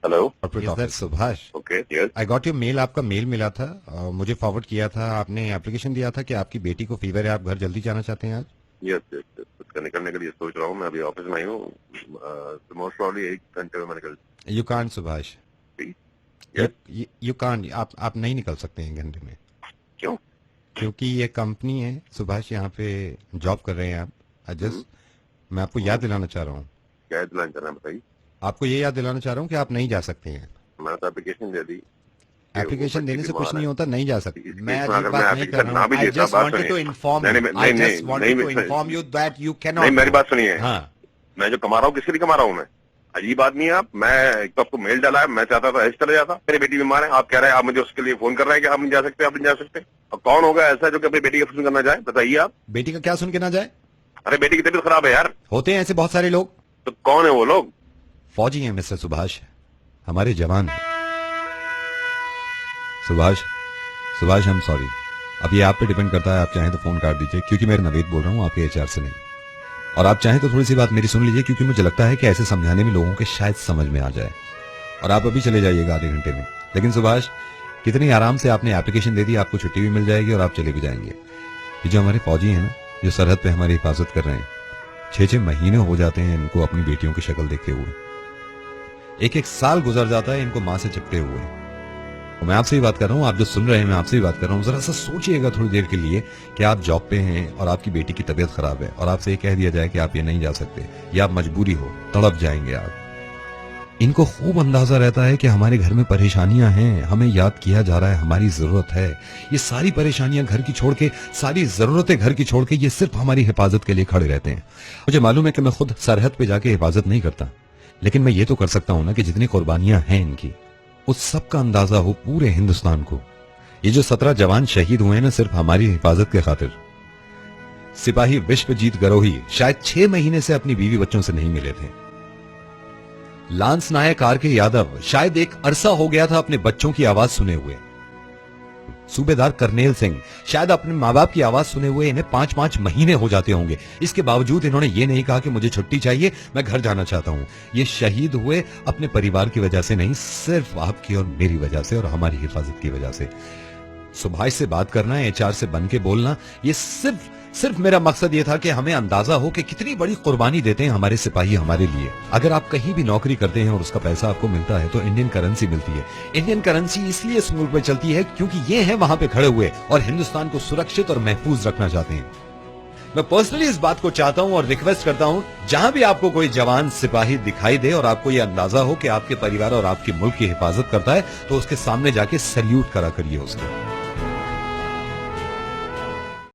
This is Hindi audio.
Hello Subhash, okay yes I got your mail. आपका मेल मिला था, मुझे फॉरवर्ड किया था। आपने एप्लीकेशन दिया था कि आपकी बेटी को फीवर है, आप घर जल्दी जाना चाहते हैं आज। यस यस उसका निकलने के लिए सोच रहा हूँ। मैं अभी ऑफिस में आई हूँ। मोस्ट प्रॉब्ली 1 घंटे में मैं निकल। You can't Subhash, you can't. आप नहीं निकल सकते हैं घंटे में। क्यों? क्योंकि ये कंपनी है सुभाष, यहाँ पे जॉब कर रहे हैं आप। मैं आपको याद दिलाना चाह रहा हूँ। क्या दिलाना चाह रहे हैं बताइए। आपको ये याद दिलाना चाह रहा हूँ कि आप नहीं जा सकते हैं। मैंने तो एप्लीकेशन दे दी। एप्लीकेशन देने से कुछ नहीं होता, नहीं जा सकते। मैं इसमें अजीब अगर बात मैं नहीं कर application रहा ना हूँ। भी I देता, just बात wanted सुनिए। to inform नहीं, you. नहीं, I नहीं, just wanted to नहीं, inform you that you cannot. नहीं मेरी बात सुनिए। हाँ, मैं जो कमा रहा हूँ किसके लिए कमा रहा हूँ मैं? अजीब आदमी है आप। मैं एक तो आपको मेल डाला है, मैं चाहता था ऐसे चले जाता। मेरी बेटी बीमार है, आप कह रहे हैं आप मुझे उसके लिए फोन कर रहे हैं कि आप नहीं जा सकते, आप नहीं जा सकते। और कौन होगा ऐसा जो कि अपनी बेटी का फोन करना चाहे? बताइए आप। बेटी का क्या सुन के ना जाए? अरे बेटी की तबीयत खराब है यार। होते हैं ऐसे बहुत सारे लोग। तो कौन है वो लोग? फौजी हैं मिस्टर सुभाष, हमारे जवान हैं। Subhash, I am sorry. अब ये आप पे डिपेंड करता है। आप चाहें तो फोन काट दीजिए, क्योंकि मैं नवेद बोल रहा हूँ, आपके एचआर से नहीं। और आप चाहें तो थोड़ी सी बात मेरी सुन लीजिए, क्योंकि मुझे लगता है कि ऐसे समझाने में लोगों के शायद समझ में आ जाए। और आप अभी चले जाइएगा आधे घंटे में। लेकिन सुभाष, कितनी आराम से आपने एप्लीकेशन दे दी, आपको छुट्टी भी मिल जाएगी और आप चले भी जाएंगे। ये जो हमारे फौजी हैं ना, जो सरहद पे हमारी हिफाजत कर रहे हैं, 6-6 महीने हो जाते हैं इनको अपनी बेटियों की शक्ल देखते हुए। एक साल गुजर जाता है इनको मां से चिपटे हुए। तो मैं आपसे ही बात कर रहा हूँ, आप जो सुन रहे हैं मैं आपसे ही बात कर रहा हूँ। जरा सा सोचिएगा थोड़ी देर के लिए कि आप जॉब पे हैं और आपकी बेटी की तबीयत खराब है और आपसे ये कह दिया जाए कि आप ये नहीं जा सकते, या आप मजबूरी हो, तड़प जाएंगे आप। इनको खूब अंदाजा रहता है कि हमारे घर में परेशानियां हैं, हमें याद किया जा रहा है, हमारी जरूरत है। ये सारी परेशानियां घर की छोड़ के, सारी जरूरतें घर की छोड़ के, ये सिर्फ हमारी हिफाजत के लिए खड़े रहते हैं। मुझे मालूम है कि मैं खुद सरहद पे जाके हिफाजत नहीं करता, लेकिन मैं ये तो कर सकता हूं ना कि जितनी कुर्बानियां हैं इनकी, उस सब का अंदाजा हो पूरे हिंदुस्तान को। ये जो 17 जवान शहीद हुए हैं ना सिर्फ हमारी हिफाजत के खातिर। सिपाही विश्वजीत गरोही शायद 6 महीने से अपनी बीवी बच्चों से नहीं मिले थे। लांस नायक आर.के. यादव शायद एक अरसा हो गया था अपने बच्चों की आवाज सुने हुए। सूबेदार करनेल सिंह शायद अपने माँ बाप की आवाज सुने हुए इन्हें 5-5 महीने हो जाते होंगे। इसके बावजूद इन्होंने ये नहीं कहा कि मुझे छुट्टी चाहिए, मैं घर जाना चाहता हूं। ये शहीद हुए अपने परिवार की वजह से नहीं, सिर्फ आपकी और मेरी वजह से और हमारी हिफाजत की वजह से। सुभाष से बात करना, एचआर से बन के बोलना, ये सिर्फ मेरा मकसद ये था कि हमें अंदाजा हो कि कितनी बड़ी कुर्बानी देते हैं हमारे सिपाही हमारे लिए। अगर आप कहीं भी नौकरी करते हैं और उसका पैसा आपको मिलता है तो इंडियन करेंसी मिलती है। इंडियन करेंसी इसलिए इस मुल्क में चलती है क्योंकि ये हैं वहां पे खड़े हुए और हिंदुस्तान को सुरक्षित और महफूज रखना चाहते हैं। मैं पर्सनली इस बात को चाहता हूं और रिक्वेस्ट करता हूं, जहां भी आपको कोई जवान सिपाही दिखाई दे और आपको यह अंदाजा हो कि आपके परिवार और आपके मुल्क की हिफाजत करता है, तो उसके सामने जाके सैल्यूट करा करिए उसको।